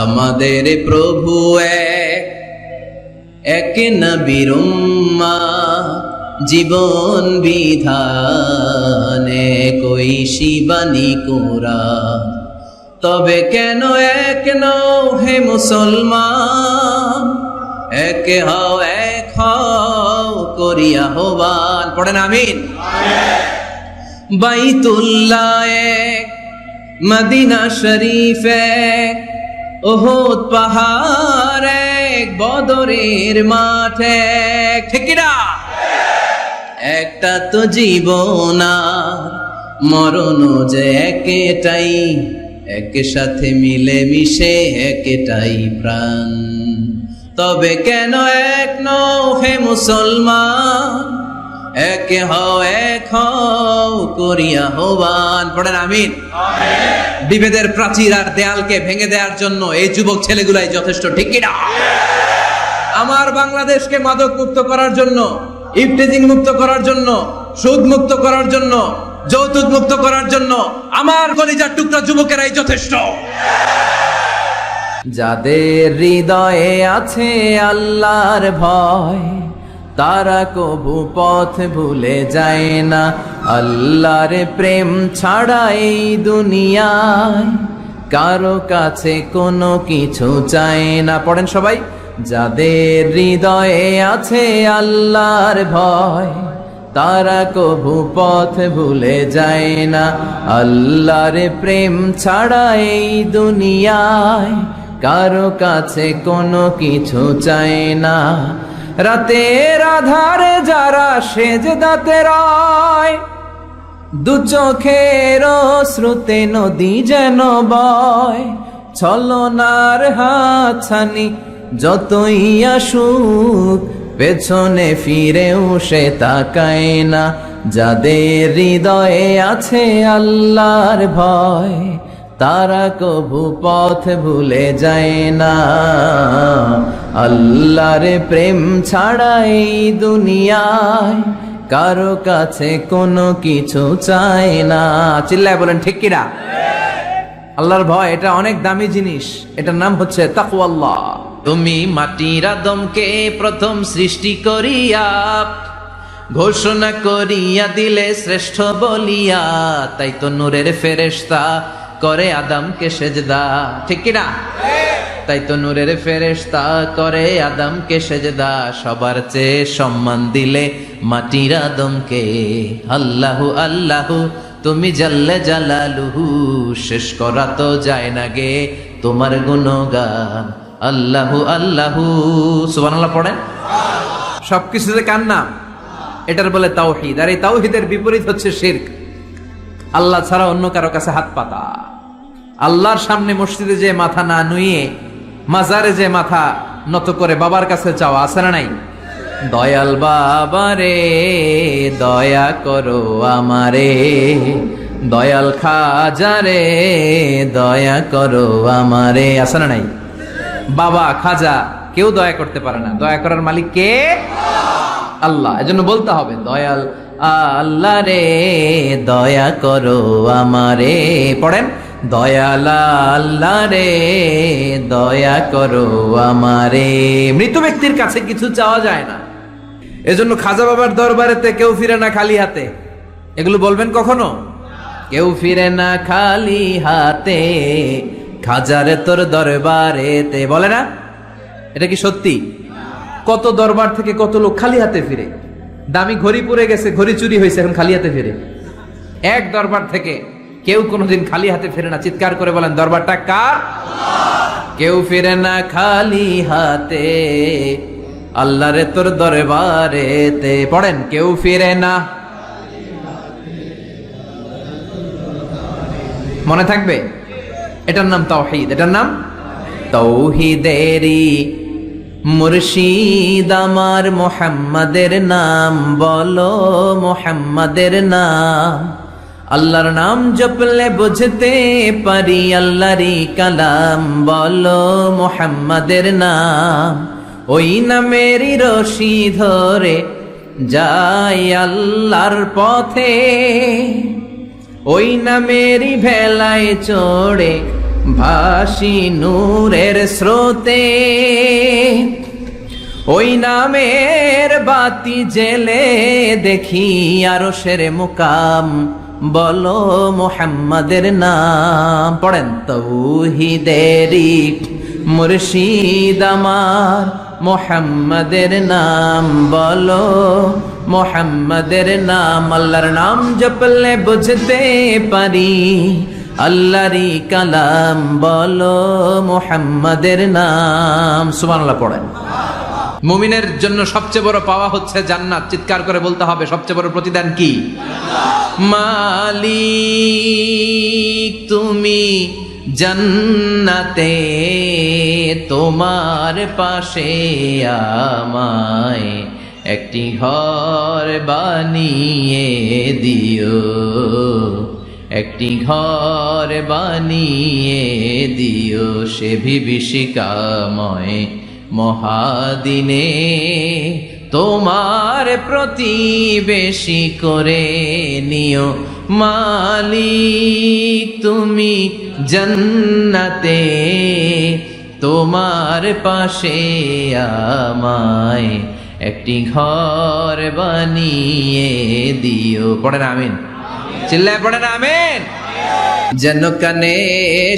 আমাদের প্রভু এক নবীর উম্মত, জীবন বিধানে কই শিবানী কুরআন। তবে কেন এক নও হে মুসলমান, এক হও করিয়া আহ্বান। পড়েন আমিন। বাইতুল্লাহ এক, মদিনা শরীফ এক, উহুদ পাহাড় এক, বদরের মাঠ এক। ঠিক না? একটা তো জীবন আর মরণ যে একটাই, একসাথে মিলে মিশে একটাই প্রাণ। তবে কেন এক নও হে মুসলমান, এক হও করিয়া আহ্বান। পড়েন আমিন। বিভেদের প্রাচীর আর দেয়ালকে ভেঙে দেওয়ার জন্য এই যুবক ছেলেগুলাই যথেষ্ট। ঠিক কিনা? আমার বাংলাদেশকে মাদক মুক্ত করার জন্য, ইফটিজিং মুক্ত করার জন্য, সুদ মুক্ত করার জন্য, যৌতুক মুক্ত করার জন্য আমার কলিজার টুকরা যুবকেরাই যথেষ্ট। যাদের হৃদয়ে আছে আল্লাহর ভয়, তারা কবু পথ ভুলে যায় না। আল্লাহর প্রেম ছাড়া এই দুনিয়ায় কারো কাছে কোনো কিছু চায় না। পড়েন সবাই। যাদের হৃদয়ে আছে আল্লাহর ভয়, তারা কবু পথ ভুলে যায় না। আল্লাহর প্রেম ছাড়া এই দুনিয়ায় কারো কাছে কোনো কিছু চায় না। রাতের আধারে যারা সেজদাতে রয়, দু চোখের শ্রুতে নদী যেন বয়। ছলনার হাতছানি যতই আসুক, পেছনে ফিরেও সে তাকায় না। যাদের হৃদয়ে আছে আল্লাহর ভয়, তারা কবু পথ ভুলে যায় না। আল্লাহর প্রেম ছাড়া এই দুনিয়ায় কারো কাছে কোনো কিছু চায় না। চিল্লায় বলেন ঠিক কিনা? আল্লাহর ভয় এটা অনেক দামি জিনিস, এটার নাম হচ্ছে তাকওয়াল্লাহ। তুমি মাটির আদমকে প্রথম সৃষ্টি করিয়া ঘোষণা করিয়া দিলে শ্রেষ্ঠ বলিয়া, তাই তো নূরের ফেরেশতা করে আদমকে সেজদা। ঠিক কিনা? তাই তো নূরের ফেরেশতা করে আদমকে সেজদা। সবার চেয়ে সম্মান দিলে মাটির আদমকে। আল্লাহু আল্লাহু তুমি জাল্লে জালালুহু, শেষ করা তো যায় না গে তোমার গুণগান। আল্লাহু আল্লাহু সুবহানাল্লাহ পড়েন। সবকিছুতে কার নাম? এটার বলে তাওহীদ। আর এই তাওহীদের বিপরীত হচ্ছে শিরক। আল্লাহ ছাড়া অন্য কারো কাছে হাত পাতা। আল্লাহর সামনে মসজিদে যে মাথা না নুয়ে মাজারে যে মাথা নত করে বাবার কাছে চাওয়া, আছে না নাই? দয়াল বাবা রে দয়া করো আমারে, দয়াল খাজা রে দয়া করো আমারে, আছে না নাই? বাবা খাজা কেউ দয়া করতে পারে না, দয়া করার মালিক কে? আল্লাহ। এজন্য বলতে হবে দয়াল আল্লাহ রে দয়া করো আমারে। পড়েন দয়াল আল্লাহ রে দয়া করো আমারে। মৃত ব্যক্তির কাছে কিছু চাওয়া যায় না, এজন্য খাজা বাবার দরবারেতে কেউ ফিরে না খালি হাতে। এগুলো বলবেন কখনো? কেউ ফিরে না খালি হাতে, খাজারে তোর দরবারেতে, বলে না? এটা কি সত্যি? কত দরবার থেকে কত লোক খালি হাতে ফিরে। দামি ঘড়ি পরে গেছে, ঘড়ি চুরি হয়েছে, এখন খালি হাতে ফিরে। এক দরবার থেকে কেউ কোনোদিন খালি হাতে ফিরে না। চিৎকার করে বলেন দরবারটা কার? কেউ ফিরে না খালি হাতে, আল্লাহরে তোর দরবারেতে। পড়েন কেউ ফিরে না। মনে থাকবে? এটার নাম তাওহীদ, এটার নাম তাওহীদেরই মুর্শিদ আমার মুহাম্মাদের নাম বলো, মুহাম্মাদের নাম। আল্লাহর নাম জপলে বুঝতে পারি আল্লাহরই কালাম, বলো মুহাম্মাদের নাম। ওই নামেরই রশি ধরে যাই আল্লাহর পথে, ওই নামেরই ভেলায় চড়ে ভাসি নূরের স্রোতে, ওই নামের বাতি জেলে দেখি আরশের মুকাম, বলো মুহাম্মাদের নাম। পড়েন, তৌহিদেরি মুর্শিদ আমার, মুহাম্মাদের নাম বলো, মুহাম্মাদের নাম। আল্লাহর নাম জপলে বুঝতে পারি, আল্লাহরই কালাম বলো, মুহাম্মাদের নাম। সুবহানাল্লাহ পড়েন। মুমিনের জন্য সবচেয়ে বড় পাওয়া হচ্ছে জান্নাত। চিৎকার করে বলতে হবে, সবচেয়ে বড় প্রতিদান কি? মালিক তুমি জান্নাতে, তোমার পাশে আমায় একটি ঘর বানিয়ে দিও, একটি ঘর বানিয়ে দিও, সে বিভীষিকাময় মহাদিনে তোমার প্রতিবেশী করে নিও। মালিক তুমি জান্নাতে, তোমার পাশে আমায় একটি ঘর বানিয়ে দিও। পড়েন আমিন, চিল্লায় পড়েন আমিন। যেন কানে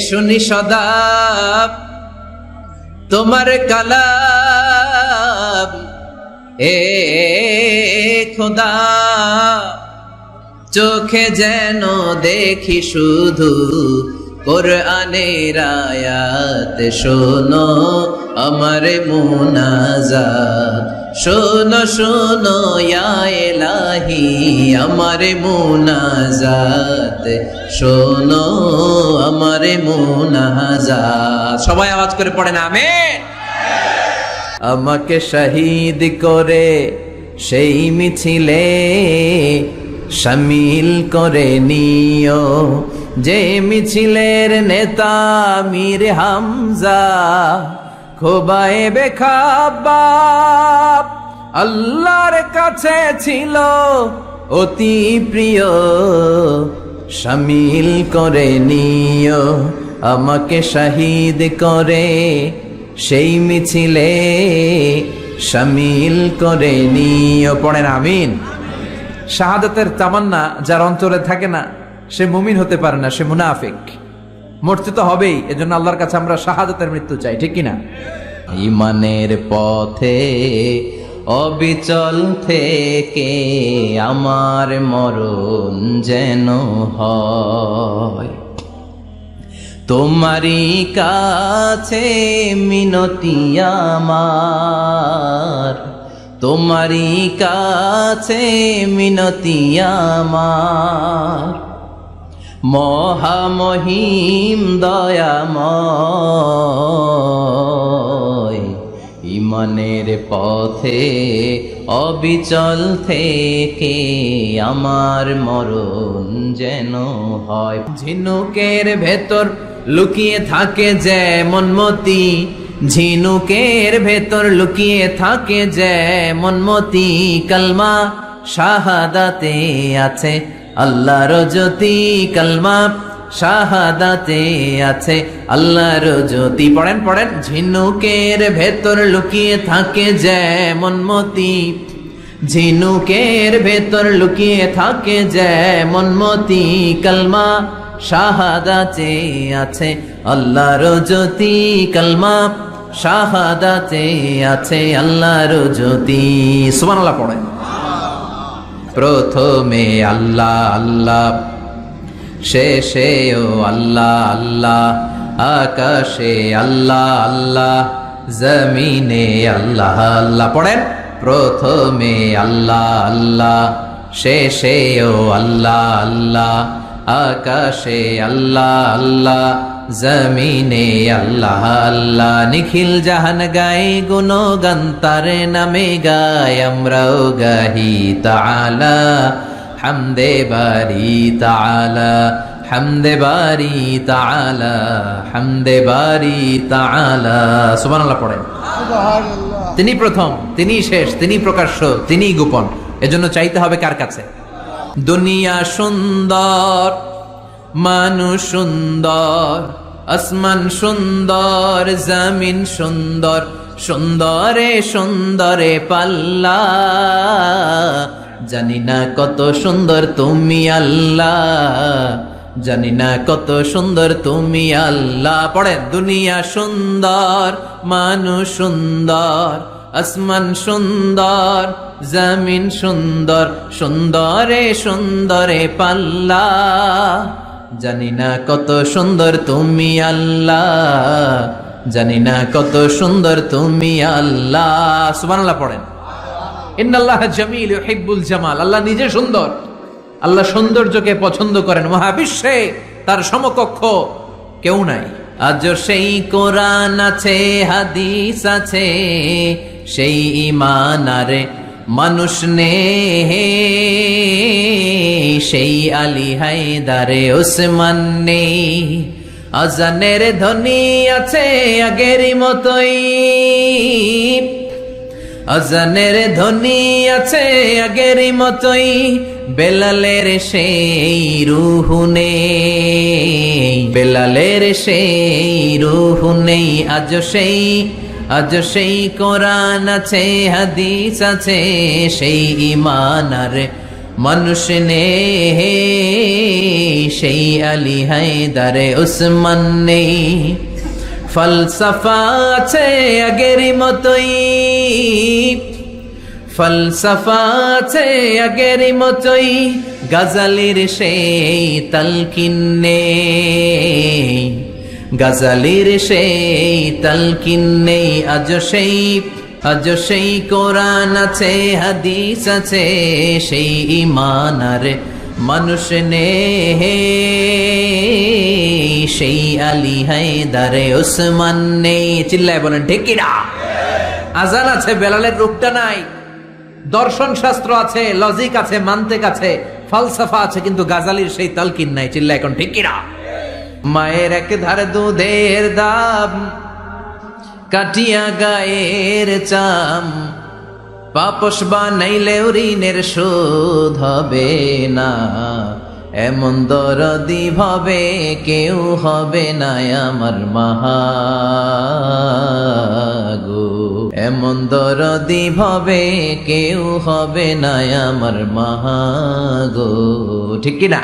শুনি সদা তোমার কালাম, এ খোদা চোখে যেন দেখি শুধু কোরআনের আয়াত। শোনো আমার মুনাজাত, শোনো শোনো ইয়া ইলাহি আমার মুনাজাত, শোনো আমার মুনাজাত। সবাই আওয়াজ করে পড়েন আমিন। আমাকে শহীদ করে সেই মিছিলে শামিল করে নিও, যে মিছিলের নেতা মীর হামজা খোবায়েবে খাব্বাব আল্লাহর কাছে ছিল অতি প্রিয়। শামিল করে নিও আমাকে শহীদ করে সেই মিছিলে শামিল করে নিও। পড়েন আমিন। শাহাদাতের তামান্না যার অন্তরে থাকে না সে মুমিন হতে পারে না, সে মুনাফিক। মরতে তো হবেই, এজন্য আল্লাহর কাছে আমরা শাহাদাতের মৃত্যু চাই, ঠিক কিনা? ঈমানের পথে অবিচল থেকে আমার মরণ যেন হয়, তোমারই কাছে মিনতি আমার, তোমারই কাছে মিনতি আমার। মহামহিম দয়াময় ঈমানের পথে অবিচল থেকে আমার মরণ যেন হয়। ঝিনুকের ভেতর লুকিয়ে থাকে যেমন মতি, ঝিনুকের ভেতর লুকিয়ে থাকে যেমন মতি, কালমা শাহাদাতে আছে আল্লাহর জ্যোতি, কালমা শাহাদাতে আছে আল্লাহর জ্যোতি। পড়েন পড়েন। ঝিনুকের ভেতর লুকিয়ে থাকে যেমন মতি, ঝিনুকের ভেতর লুকিয়ে থাকে যেমন মতি, কালমা শাহাদাতে আছে আল্লাহর জ্যোতি, কালমা শাহাদাতে আছে আল্লাহর জ্যোতি। সুবহানাল্লাহ পড়েন। প্রথমে আল্লাহ আল্লাহ, শেষেও আল্লাহ আল্লাহ, আকাশে আল্লাহ আল্লাহ, জমিনে আল্লাহ আল্লাহ। পড়েন। প্রথমে আল্লাহ আল্লাহ, শেষেও আল্লাহ আল্লাহ, আকাশে আল্লাহ আল্লাহ, জমিনে আল্লাহ আল্লাহ। নিখিল জাহান গায়ে গুণগান তার নামে গায়, আমরাও গাহি তাআলা হামদে বারি তাআলা, হামদে বারি তাআলা, হামদে বারি তাআলা। সুবহানাল্লাহ পড়েন। তিনি প্রথম, তিনি শেষ, তিনি প্রকাশ্য, তিনি গোপন। এজন্য চাইতে হবে কার কাছে? দুনিয়া সুন্দর, মানুষ সুন্দর, আসমান সুন্দর, জমিন সুন্দর, সুন্দরে সুন্দরে পাল্লা। জানি না কত সুন্দর তুমি আল্লাহ, জানি না কত সুন্দর তুমি আল্লাহ। পড়েন, দুনিয়া সুন্দর, মানুষ সুন্দর, আসমান সুন্দর, জমিন সুন্দর, সুন্দরে সুন্দরে পাল্লা। জানি না কত সুন্দর তুমি আল্লাহ, জানি না কত সুন্দর তুমি আল্লাহ। সুবহানাল্লাহ পড়েন। ইন্নাল্লাহ জামিল ইউহিব্বুল জামাল। আল্লাহ নিজে সুন্দর, আল্লাহ সৌন্দর্যকে পছন্দ করেন। মহাবিশ্বে তার সমকক্ষ কেউ নাই। আজ সেই কোরআন আছে, হাদিস আছে, সেই ঈমান আরে মানুষ নে, সেই আলী হায়দারে ওসমান নেই। আজানের ধ্বনি আছে আগেরই মতোই, আজানের ধ্বনি আছে আগেরই মতোই, বেলালের সেই রূহ নেই, বেলালের সেই রূহ নেই। আজ সেই কোরআন আছে, হাদিস আছে, সেই ঈমান আর মানুষ নেই, সেই আলী হায়দারে ওসমান নেই। ফলসফা আছে আগেরই মতোই, ফলসফা আছে আগেরই মতোই, গাজালির সেই তালকিন নেই, গাজালির সেই তালকিন নেই। আজ সেই কোরআন আছে, হাদিস আছে, সেই ঈমান আর মানুষ নেই, সেই আলী হায়দারে ওসমান নেই। চিল্লায় বলেন ঠিক কিনা? আজান আছে, বেলালের রূপটা নাই। দর্শন শাস্ত্র আছে, লজিক আছে, মান্তিক আছে, ফালসাফা আছে, কিন্তু গাজালির সেই তালকিন নাই। চিল্লায় এখন ঠিক কিনা? মায়ের এক ধারে দুধের দাম, কাটিয়া গায়ের চাম, পাপস বানাইলেও ঋণের শোধ হবে না। এমন দরদি ভাবে কেউ হবে না আমার মাগো, এমন দরদি ভাবে কেউ হবে না আমার মাগো। ঠিক কিনা?